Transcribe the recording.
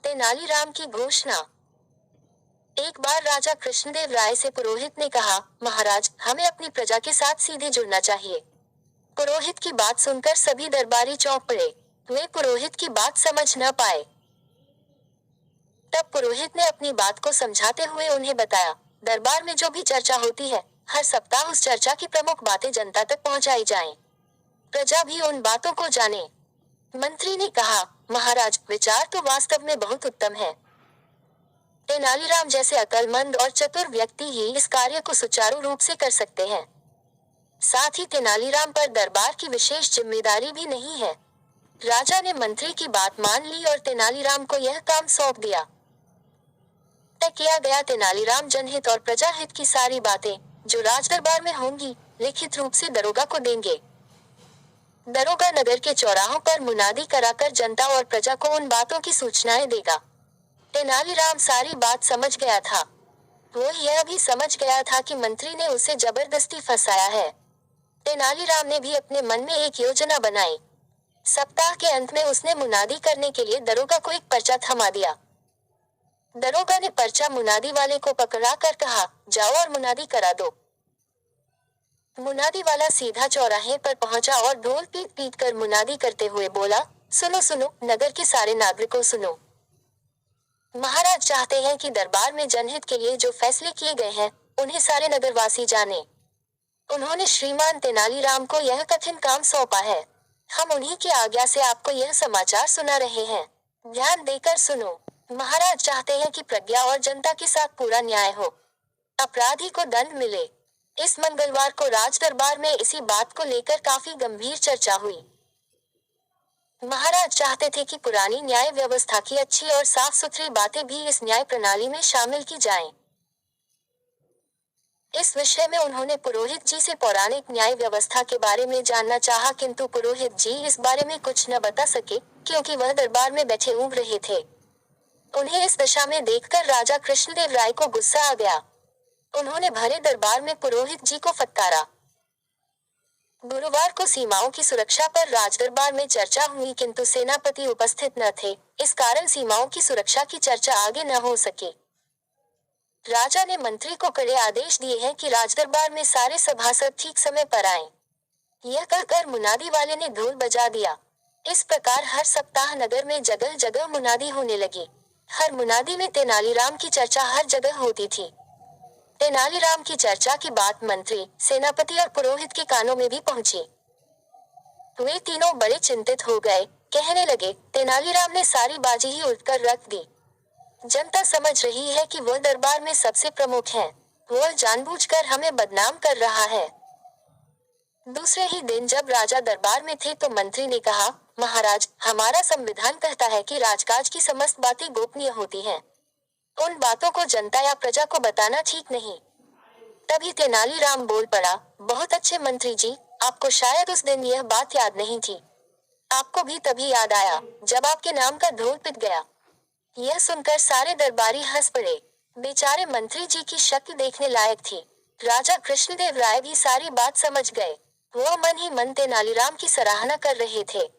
तेनालीराम की घोषणा। एक बार राजा कृष्णदेव राय से पुरोहित ने कहा, महाराज, हमें अपनी प्रजा के साथ सीधे जुड़ना चाहिए। पुरोहित की बात सुनकर सभी दरबारी चौंक पड़े। वे पुरोहित की बात समझ न पाए। तब पुरोहित ने अपनी बात को समझाते हुए उन्हें बताया, दरबार में जो भी चर्चा होती है, हर सप्ताह उस चर्चा की प्रमुख बातें जनता तक पहुंचाई जाएं। प्रजा भी उन बातों को जाने। मंत्री ने कहा, महाराज, विचार तो वास्तव में बहुत उत्तम है। तेनालीराम जैसे अक्लमंद और चतुर व्यक्ति ही इस कार्य को सुचारू रूप से कर सकते हैं। साथ ही तेनालीराम पर दरबार की विशेष जिम्मेदारी भी नहीं है। राजा ने मंत्री की बात मान ली और तेनालीराम को यह काम सौंप दिया। तय किया गया, तेनालीराम जनहित और प्रजाहित की सारी बातें, जो राजदरबार में होंगी, लिखित रूप से दरोगा को देंगे। दरोगा नगर के चौराहों पर मुनादी कराकर जनता और प्रजा को उन बातों की सूचनाएं देगा। तेनालीराम सारी बात समझ गया था। वो यह भी समझ गया था कि मंत्री ने उसे जबरदस्ती फंसाया है। तेनालीराम ने भी अपने मन में एक योजना बनाई। सप्ताह के अंत में उसने मुनादी करने के लिए दरोगा को एक पर्चा थमा दिया। दरोगा ने पर्चा मुनादी वाले को पकड़ा कर कहा, जाओ और मुनादी करा दो। मुनादी वाला सीधा चौराहे पर पहुंचा और ढोल पीट पीट कर मुनादी करते हुए बोला, सुनो सुनो, नगर के सारे नागरिकों सुनो। महाराज चाहते हैं कि दरबार में जनहित के लिए जो फैसले किए गए हैं, उन्हें सारे नगरवासी जाने। उन्होंने श्रीमान तेनालीराम को यह कठिन काम सौंपा है। हम उन्हीं की आज्ञा से आपको यह समाचार सुना रहे हैं। ध्यान देकर सुनो। महाराज चाहते हैं कि प्रज्ञा और जनता के साथ पूरा न्याय हो, अपराधी को दंड मिले। इस मंगलवार को राज दरबार में इसी बात को लेकर काफी गंभीर चर्चा हुई। महाराज चाहते थे कि पुरानी न्याय व्यवस्था की अच्छी और साफ सुथरी बातें भी इस न्याय प्रणाली में शामिल की जाएं। इस विषय में उन्होंने पुरोहित जी से पौराणिक न्याय व्यवस्था के बारे में जानना चाहा, किंतु पुरोहित जी इस बारे में कुछ न बता सके, क्योंकि वह दरबार में बैठे ऊँघ रहे थे। उन्हें इस दशा में देखकर राजा कृष्णदेव राय को गुस्सा आ गया। उन्होंने भरे दरबार में पुरोहित जी को फटकारा। गुरुवार को सीमाओं की सुरक्षा पर राजदरबार में चर्चा हुई, किंतु सेनापति उपस्थित न थे। इस कारण सीमाओं की सुरक्षा की चर्चा आगे न हो सकी। राजा ने मंत्री को कड़े आदेश दिए हैं कि राजदरबार में सारे सभासद ठीक समय पर आएं। यह कहकर मुनादी वाले ने ढोल बजा दिया। इस प्रकार हर सप्ताह नगर में जगह जगह मुनादी होने लगी। हर मुनादी में तेनालीराम की चर्चा हर जगह होती थी। तेनालीराम की चर्चा की बात मंत्री, सेनापति और पुरोहित के कानों में भी पहुंची। वे तीनों बड़े चिंतित हो गए। कहने लगे, तेनालीराम ने सारी बाजी ही उलटकर रख दी। जनता समझ रही है कि वह दरबार में सबसे प्रमुख है। वह जानबूझकर हमें बदनाम कर रहा है। दूसरे ही दिन जब राजा दरबार में थे तो मंत्री ने कहा, महाराज, हमारा संविधान कहता है कि राजकाज की समस्त बातें गोपनीय होती हैं। उन बातों को जनता या प्रजा को बताना ठीक नहीं। तभी तेनालीराम बोल पड़ा, बहुत अच्छे मंत्री जी, आपको शायद उस दिन यह बात याद नहीं थी। आपको भी तभी याद आया जब आपके नाम का ढोल पिट गया। यह सुनकर सारे दरबारी हंस पड़े। बेचारे मंत्री जी की शक्ल देखने लायक थी। राजा कृष्णदेव राय भी सारी बात समझ गए। वह मन ही मन तेनालीराम की सराहना कर रहे थे।